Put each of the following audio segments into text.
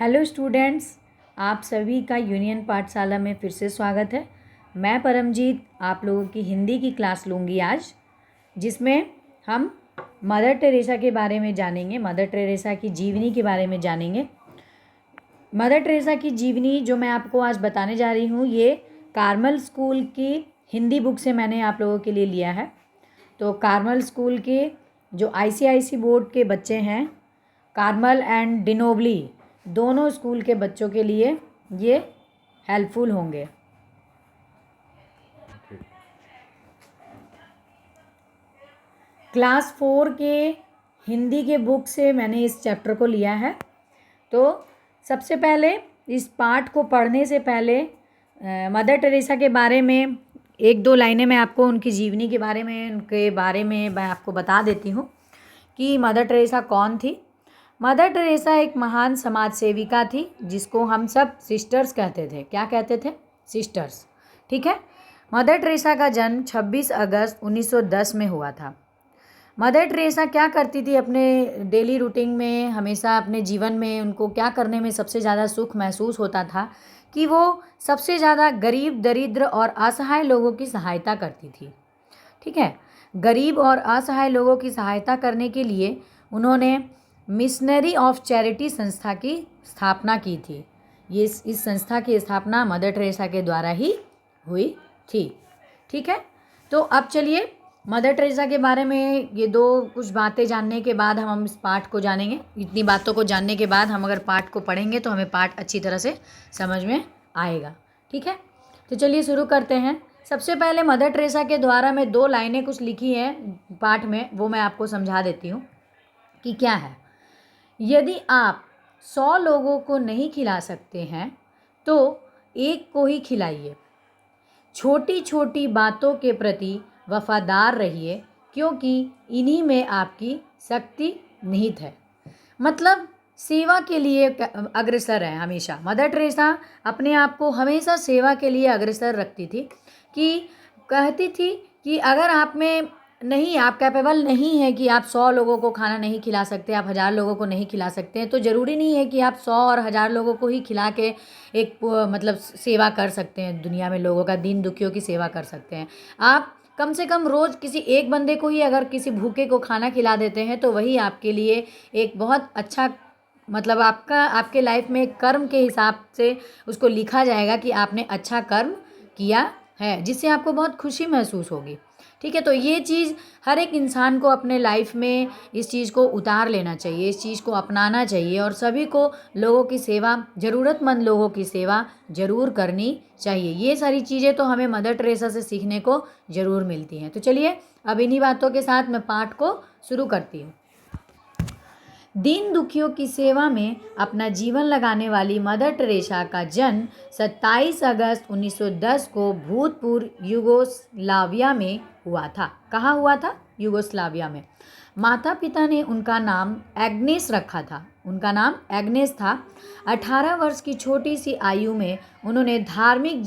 Hello students, आप सभी का यूनियन पाठशाला में फिर से स्वागत है। मैं परमजीत आप लोगों की हिंदी की क्लास लूँगी आज, जिसमें हम मदर टेरेसा के बारे में जानेंगे, मदर टेरेसा की जीवनी के बारे में जानेंगे। मदर टेरेसा की जीवनी जो मैं आपको आज बताने जा रही हूँ, ये कार्मल स्कूल की हिंदी बुक से मैंने आप लोगों के लिए लिया है। तो कार्मल स्कूल के जो आईसीआईसी बोर्ड के बच्चे हैं, कार्मल एंड डिनोबली दोनों स्कूल के बच्चों के लिए ये हेल्पफुल होंगे। क्लास 4 के हिंदी के बुक से मैंने इस चैप्टर को लिया है। तो सबसे पहले इस पाठ को पढ़ने से पहले मदर टेरेसा के बारे में एक दो लाइनें मैं आपको उनकी जीवनी के बारे में मैं आपको बता देती हूँ कि मदर टेरेसा कौन थी। मदर टेरेसा एक महान समाज सेविका थी जिसको हम सब सिस्टर्स कहते थे। क्या कहते थे? सिस्टर्स। ठीक है। मदर टेरेसा का जन्म 26 अगस्त 1910 में हुआ था। मदर टेरेसा क्या करती थी अपने डेली रूटीन में, हमेशा अपने जीवन में उनको क्या करने में सबसे ज़्यादा सुख महसूस होता था कि वो सबसे ज़्यादा गरीब, दरिद्र और असहाय लोगों की सहायता करती थी। ठीक है। गरीब और असहाय लोगों की सहायता करने के लिए उन्होंने मिशनरी ऑफ चैरिटी संस्था की स्थापना की थी। ये इस संस्था की स्थापना मदर टेरेसा के द्वारा ही हुई थी। ठीक है। तो अब चलिए मदर टेरेसा के बारे में ये दो कुछ बातें जानने के बाद हम इस पाठ को जानेंगे। इतनी बातों को जानने के बाद हम अगर पाठ को पढ़ेंगे तो हमें पाठ अच्छी तरह से समझ में आएगा। ठीक है। तो चलिए शुरू करते हैं। सबसे पहले मदर टेरेसा के द्वारा मैं दो लाइनें कुछ लिखी हैं पाठ में, वो मैं आपको समझा देती हूँ कि क्या है। यदि आप 100 लोगों को नहीं खिला सकते हैं तो एक को ही खिलाइए। छोटी छोटी बातों के प्रति वफादार रहिए क्योंकि इन्हीं में आपकी शक्ति निहित है। मतलब सेवा के लिए अग्रसर है हमेशा। मदर टेरेसा अपने आप को हमेशा सेवा के लिए अग्रसर रखती थी कि कहती थी कि अगर आप में नहीं, आप कैपेबल नहीं है कि आप 100 लोगों को खाना नहीं खिला सकते, आप 1000 लोगों को नहीं खिला सकते हैं, तो ज़रूरी नहीं है कि आप 100 और 1000 लोगों को ही खिला के एक मतलब सेवा कर सकते हैं। दुनिया में लोगों का, दीन दुखियों की सेवा कर सकते हैं। आप कम से कम रोज़ किसी एक बंदे को ही अगर किसी भूखे को खाना खिला देते हैं तो वही आपके लिए एक बहुत अच्छा, मतलब आपके लाइफ में कर्म के हिसाब से उसको लिखा जाएगा कि आपने अच्छा कर्म किया है, जिससे आपको बहुत खुशी महसूस होगी। ठीक है। तो ये चीज़ हर एक इंसान को अपने लाइफ में इस चीज़ को उतार लेना चाहिए, इस चीज़ को अपनाना चाहिए और सभी को लोगों की सेवा, ज़रूरतमंद लोगों की सेवा ज़रूर करनी चाहिए। ये सारी चीज़ें तो हमें मदर टेरेसा से सीखने को ज़रूर मिलती हैं। तो चलिए अब इन्हीं बातों के साथ मैं पाठ को शुरू करती हूँ। दीन दुखियों की सेवा में अपना जीवन लगाने वाली मदर टेरेसा का जन्म 27 अगस्त 1910 को भूतपूर्व यूगोस्लाविया में हुआ था। कहाँ हुआ था? यूगोस्लाविया में। माता पिता ने उनका नाम एग्नेस रखा था। उनका नाम एग्नेस था। 18 वर्ष की छोटी सी आयु में उन्होंने धार्मिक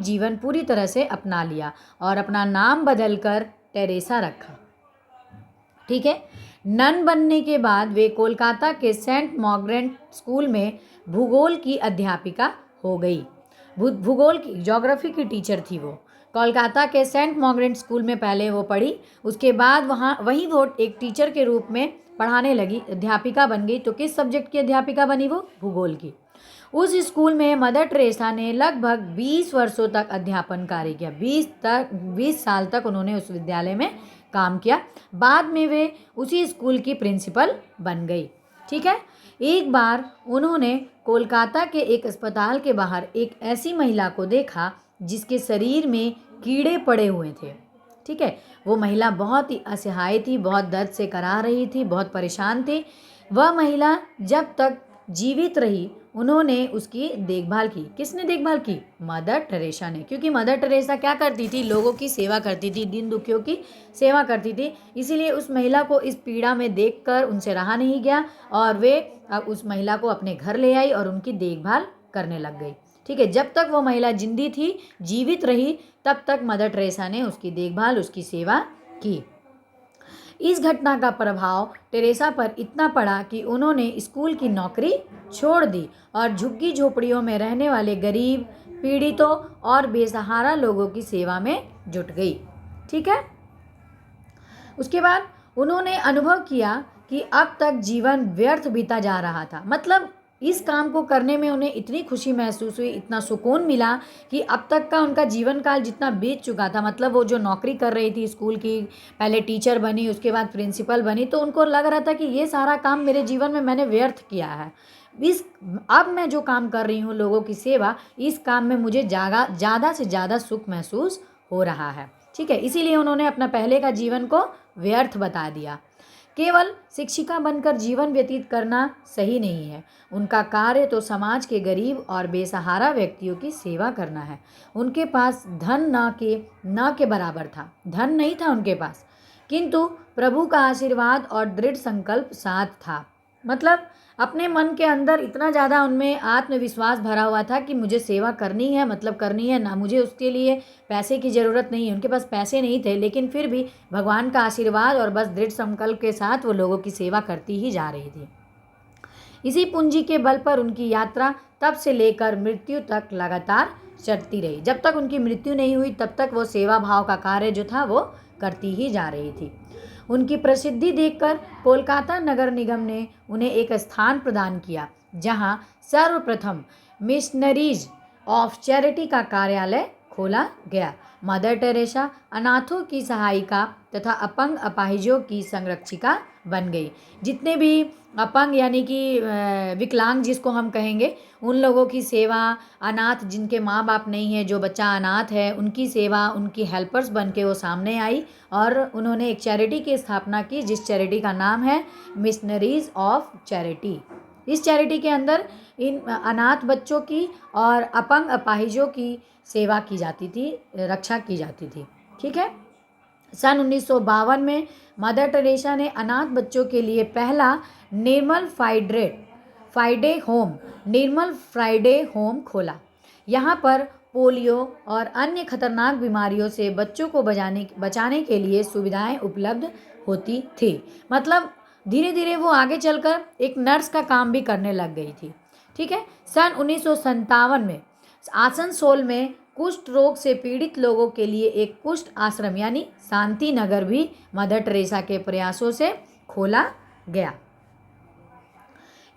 जीवन पूरी तरह से अपना लिया और अपना नाम बदलकर टेरेसा रखा। ठीक है। नन बनने के बाद वे कोलकाता के सेंट मार्गरेट स्कूल में भूगोल की अध्यापिका हो गई। भूगोल की, ज्योग्राफी की टीचर थी वो। कोलकाता के सेंट मार्गरेट स्कूल में पहले वो पढ़ी, उसके बाद वहीं वो एक टीचर के रूप में पढ़ाने लगी, अध्यापिका बन गई। तो किस सब्जेक्ट की अध्यापिका बनी वो? भूगोल की। उस स्कूल में मदर टेरेसा ने लगभग 20 वर्षों तक अध्यापन कार्य किया। 20 साल तक उन्होंने उस विद्यालय में काम किया। बाद में वे उसी स्कूल की प्रिंसिपल बन गई। ठीक है। एक बार उन्होंने कोलकाता के एक अस्पताल के बाहर एक ऐसी महिला को देखा जिसके शरीर में कीड़े पड़े हुए थे। ठीक है। वो महिला बहुत ही असहाय थी, बहुत दर्द से कराह रही थी, बहुत परेशान थी। वह महिला जब तक जीवित रही उन्होंने उसकी देखभाल की। किसने देखभाल की? मदर टेरेसा ने। क्योंकि मदर टेरेसा क्या करती थी? लोगों की सेवा करती थी, दीन दुखियों की सेवा करती थी। इसीलिए उस महिला को इस पीड़ा में देखकर उनसे रहा नहीं गया और वे अब उस महिला को अपने घर ले आई और उनकी देखभाल करने लग गई। ठीक है। जब तक वो महिला जिंदी थी, जीवित रही, तब तक मदर टेरेसा ने उसकी देखभाल, उसकी सेवा की। इस घटना का प्रभाव टेरेसा पर इतना पड़ा कि उन्होंने स्कूल की नौकरी छोड़ दी और झुग्गी झोपड़ियों में रहने वाले गरीब, पीड़ितों और बेसहारा लोगों की सेवा में जुट गई। ठीक है। उसके बाद उन्होंने अनुभव किया कि अब तक जीवन व्यर्थ बीता जा रहा था। मतलब इस काम को करने में उन्हें इतनी खुशी महसूस हुई, इतना सुकून मिला कि अब तक का उनका जीवन काल जितना बीत चुका था, मतलब वो जो नौकरी कर रही थी स्कूल की, पहले टीचर बनी, उसके बाद प्रिंसिपल बनी, तो उनको लग रहा था कि ये सारा काम मेरे जीवन में मैंने व्यर्थ किया है। अब मैं जो काम कर रही हूँ लोगों की सेवा, इस काम में मुझे ज़्यादा से ज़्यादा सुख महसूस हो रहा है। ठीक है। इसीलिए उन्होंने अपना पहले का जीवन को व्यर्थ बता दिया। केवल शिक्षिका बनकर जीवन व्यतीत करना सही नहीं है। उनका कार्य तो समाज के गरीब और बेसहारा व्यक्तियों की सेवा करना है। उनके पास धन न के बराबर था, धन नहीं था उनके पास, किंतु प्रभु का आशीर्वाद और दृढ़ संकल्प साथ था। मतलब अपने मन के अंदर इतना ज़्यादा उनमें आत्मविश्वास भरा हुआ था कि मुझे सेवा करनी है, मतलब करनी है ना, मुझे उसके लिए पैसे की ज़रूरत नहीं है। उनके पास पैसे नहीं थे, लेकिन फिर भी भगवान का आशीर्वाद और बस दृढ़ संकल्प के साथ वो लोगों की सेवा करती ही जा रही थी। इसी पूंजी के बल पर उनकी यात्रा तब से लेकर मृत्यु तक लगातार चलती रही। जब तक उनकी मृत्यु नहीं हुई तब तक वो सेवा भाव का कार्य जो था वो करती ही जा रही थी। उनकी प्रसिद्धि देखकर कोलकाता नगर निगम ने उन्हें एक स्थान प्रदान किया, जहां सर्वप्रथम मिशनरीज ऑफ चैरिटी का कार्यालय खोला गया। मदर टेरेसा अनाथों की सहायिका तथा अपंग अपाहिजों की संरक्षिका बन गई। जितने भी अपंग यानी कि विकलांग जिसको हम कहेंगे, उन लोगों की सेवा, अनाथ जिनके माँ बाप नहीं है, जो बच्चा अनाथ है, उनकी सेवा, उनकी हेल्पर्स बन के वो सामने आई और उन्होंने एक चैरिटी की स्थापना की, जिस चैरिटी का नाम है मिशनरीज ऑफ चैरिटी। इस चैरिटी के अंदर इन अनाथ बच्चों की और अपंग अपाहिजों की सेवा की जाती थी, रक्षा की जाती थी। ठीक है। सन 1952 में मदर टेरेसा ने अनाथ बच्चों के लिए पहला निर्मल फ्राइडे होम खोला। यहाँ पर पोलियो और अन्य खतरनाक बीमारियों से बच्चों को बचाने के लिए सुविधाएं उपलब्ध होती थी। मतलब धीरे धीरे वो आगे चलकर एक नर्स का काम भी करने लग गई थी। ठीक है। सन 1957 में आसनसोल में कुष्ठ रोग से पीड़ित लोगों के लिए एक कुष्ठ आश्रम यानी शांति नगर भी मदर टेरेसा के प्रयासों से खोला गया।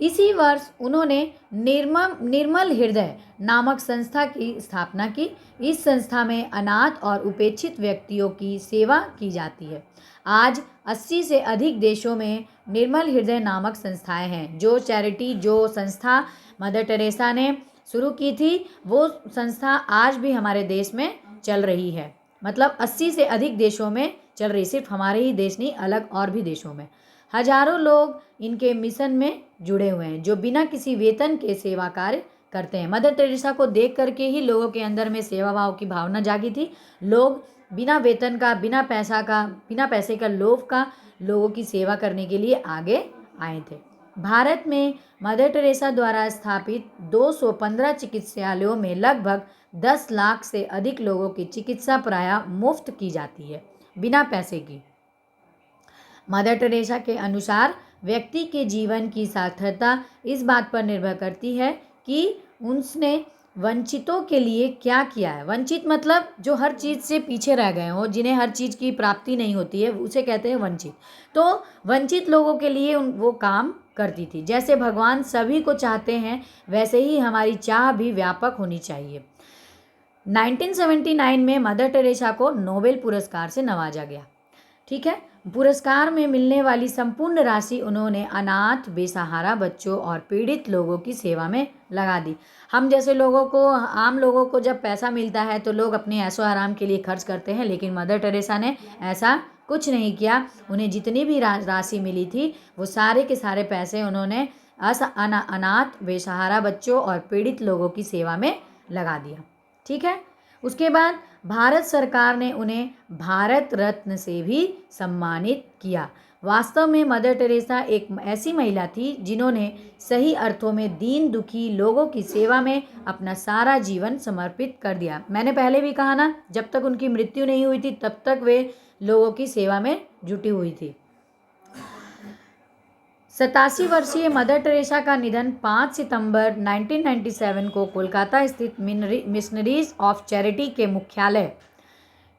इसी वर्ष उन्होंने निर्मल हृदय नामक संस्था की स्थापना की। इस संस्था में अनाथ और उपेक्षित व्यक्तियों की सेवा की जाती है। आज 80 से अधिक देशों में निर्मल हृदय नामक संस्थाएं हैं। जो संस्था मदर टेरेसा ने शुरू की थी, वो संस्था आज भी हमारे देश में चल रही है। मतलब 80 से अधिक देशों में चल रही, सिर्फ हमारे ही देश नहीं, अलग और भी देशों में हजारों लोग इनके मिशन में जुड़े हुए हैं, जो बिना किसी वेतन के सेवा कार्य करते हैं। मदर टेरेसा को देख करके ही लोगों के अंदर में सेवा भाव की भावना जागी थी। लोग बिना वेतन का, बिना पैसे का लोभ का लोगों की सेवा करने के लिए आगे आए थे। भारत में मदर टेरेसा द्वारा स्थापित 215 चिकित्सालयों में लगभग 10 लाख से अधिक लोगों की चिकित्सा प्रायः मुफ्त की जाती है, बिना पैसे की। मदर टेरेसा के अनुसार व्यक्ति के जीवन की सार्थकता इस बात पर निर्भर करती है कि उसने वंचितों के लिए क्या किया है। वंचित मतलब जो हर चीज़ से पीछे रह गए हो, जिन्हें हर चीज़ की प्राप्ति नहीं होती है, उसे कहते हैं वंचित। तो वंचित लोगों के लिए वो काम करती थी। जैसे भगवान सभी को चाहते हैं, वैसे ही हमारी चाह भी व्यापक होनी चाहिए। 1979 में मदर टेरेसा को नोबेल पुरस्कार से नवाजा गया। ठीक है। पुरस्कार में मिलने वाली संपूर्ण राशि उन्होंने अनाथ, बेसहारा बच्चों और पीड़ित लोगों की सेवा में लगा दी। हम जैसे लोगों को, आम लोगों को जब पैसा मिलता है तो लोग अपने ऐशो आराम के लिए खर्च करते हैं, लेकिन मदर टेरेसा ने ऐसा कुछ नहीं किया। उन्हें जितनी भी राशि मिली थी वो सारे के सारे पैसे उन्होंने अनाथ, बेसहारा बच्चों और पीड़ित लोगों की सेवा में लगा दिया। ठीक है। उसके बाद भारत सरकार ने उन्हें भारत रत्न से भी सम्मानित किया। वास्तव में मदर टेरेसा एक ऐसी महिला थी जिन्होंने सही अर्थों में दीन दुखी लोगों की सेवा में अपना सारा जीवन समर्पित कर दिया। मैंने पहले भी कहा ना, जब तक उनकी मृत्यु नहीं हुई थी तब तक वे लोगों की सेवा में जुटी हुई थी। 87 वर्षीय मदर टेरेसा का निधन 5 सितंबर 1997 को कोलकाता स्थित मिशनरीज ऑफ चैरिटी के मुख्यालय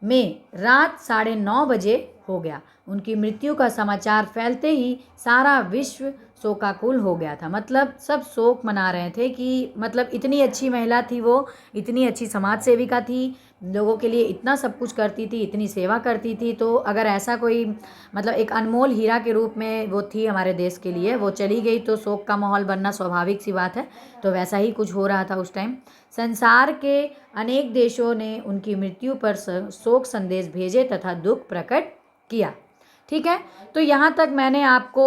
में रात 9:30 बजे हो गया। उनकी मृत्यु का समाचार फैलते ही सारा विश्व शोकाकुल हो गया था। मतलब सब शोक मना रहे थे कि मतलब इतनी अच्छी महिला थी वो, इतनी अच्छी समाज सेविका थी, लोगों के लिए इतना सब कुछ करती थी, इतनी सेवा करती थी। तो अगर ऐसा कोई मतलब एक अनमोल हीरा के रूप में वो थी हमारे देश के लिए, वो चली गई तो शोक का माहौल बनना स्वाभाविक सी बात है। तो वैसा ही कुछ हो रहा था उस टाइम। संसार के अनेक देशों ने उनकी मृत्यु पर शोक संदेश भेजे तथा दुख प्रकट किया। ठीक है, तो यहाँ तक मैंने आपको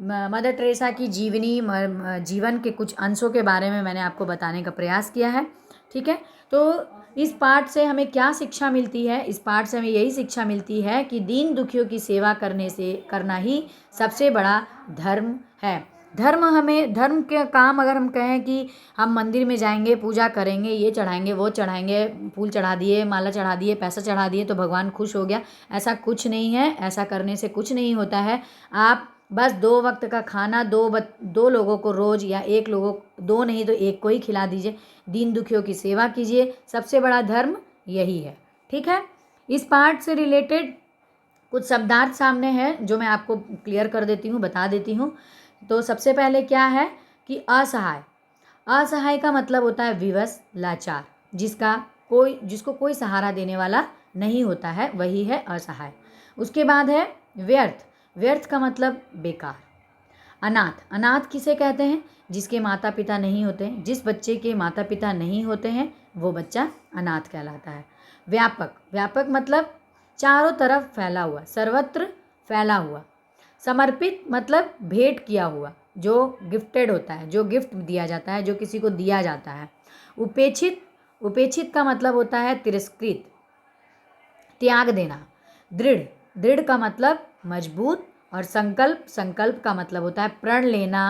मदर टेरेसा की जीवन के कुछ अंशों के बारे में मैंने आपको बताने का प्रयास किया है। ठीक है, तो इस पाठ से हमें क्या शिक्षा मिलती है? इस पाठ से हमें यही शिक्षा मिलती है कि दीन दुखियों की सेवा करना ही सबसे बड़ा धर्म है। धर्म के काम अगर हम कहें कि हम मंदिर में जाएंगे, पूजा करेंगे, ये चढ़ाएंगे, वो चढ़ाएंगे, फूल चढ़ा दिए, माला चढ़ा दिए, पैसा चढ़ा दिए तो भगवान खुश हो गया, ऐसा कुछ नहीं है। ऐसा करने से कुछ नहीं होता है। आप बस 2 वक्त का खाना दो लोगों को रोज़, या एक लोगों, 2 नहीं तो 1 को ही खिला दीजिए। दीन दुखियों की सेवा कीजिए, सबसे बड़ा धर्म यही है। ठीक है, इस पार्ट से रिलेटेड कुछ शब्दार्थ सामने हैं जो मैं आपको क्लियर कर देती हूँ, बता देती हूँ। तो सबसे पहले क्या है कि असहाय। असहाय का मतलब होता है विवश, लाचार, जिसको कोई सहारा देने वाला नहीं होता है, वही है असहाय। उसके बाद है व्यर्थ। व्यर्थ का मतलब बेकार। अनाथ। अनाथ किसे कहते हैं? जिसके माता पिता नहीं होते हैं। जिस बच्चे के माता पिता नहीं होते हैं वो बच्चा अनाथ कहलाता है। व्यापक। व्यापक मतलब चारों तरफ फैला हुआ, सर्वत्र फैला हुआ। समर्पित मतलब भेंट किया हुआ, जो गिफ्टेड होता है, जो गिफ्ट दिया जाता है, जो किसी को दिया जाता है। उपेक्षित। उपेक्षित का मतलब होता है तिरस्कृत, त्याग देना। दृढ़। दृढ़ का मतलब मजबूत। और संकल्प। संकल्प का मतलब होता है प्रण लेना,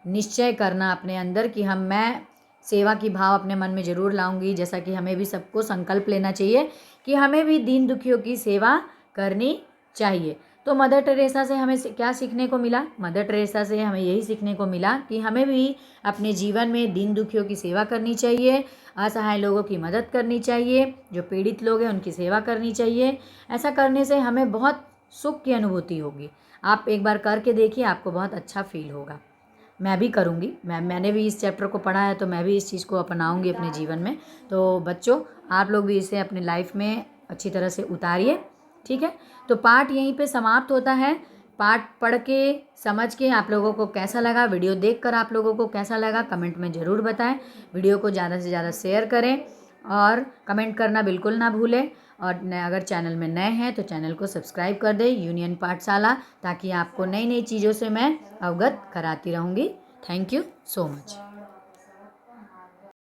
निश्चय करना अपने अंदर कि मैं सेवा की भाव अपने मन में ज़रूर लाऊंगी। जैसा कि हमें भी सबको संकल्प लेना चाहिए कि हमें भी दीन दुखियों की सेवा करनी चाहिए। तो मदर टेरेसा से हमें क्या सीखने को मिला? मदर टेरेसा से हमें यही सीखने को मिला कि हमें भी अपने जीवन में दीन दुखियों की सेवा करनी चाहिए, असहाय लोगों की मदद करनी चाहिए, जो पीड़ित लोग हैं उनकी सेवा करनी चाहिए। ऐसा करने से हमें बहुत सुख की अनुभूति होगी। आप एक बार करके देखिए, आपको बहुत अच्छा फील होगा। मैं भी करूँगी। मैंने भी इस चैप्टर को पढ़ा है तो मैं भी इस चीज़ को अपनाऊँगी अपने जीवन में। तो बच्चों, आप लोग भी इसे अपनी लाइफ में अच्छी तरह से उतारिए। ठीक है, तो पाठ यहीं पे समाप्त होता है। पाठ पढ़ के समझ के आप लोगों को कैसा लगा, वीडियो देखकर आप लोगों को कैसा लगा, कमेंट में ज़रूर बताएं। वीडियो को ज़्यादा से ज़्यादा शेयर करें और कमेंट करना बिल्कुल ना भूलें। और अगर चैनल में नए हैं तो चैनल को सब्सक्राइब कर दें, यूनियन पाठशाला, ताकि आपको नई नई चीज़ों से मैं अवगत कराती रहूँगी। Thank you so much.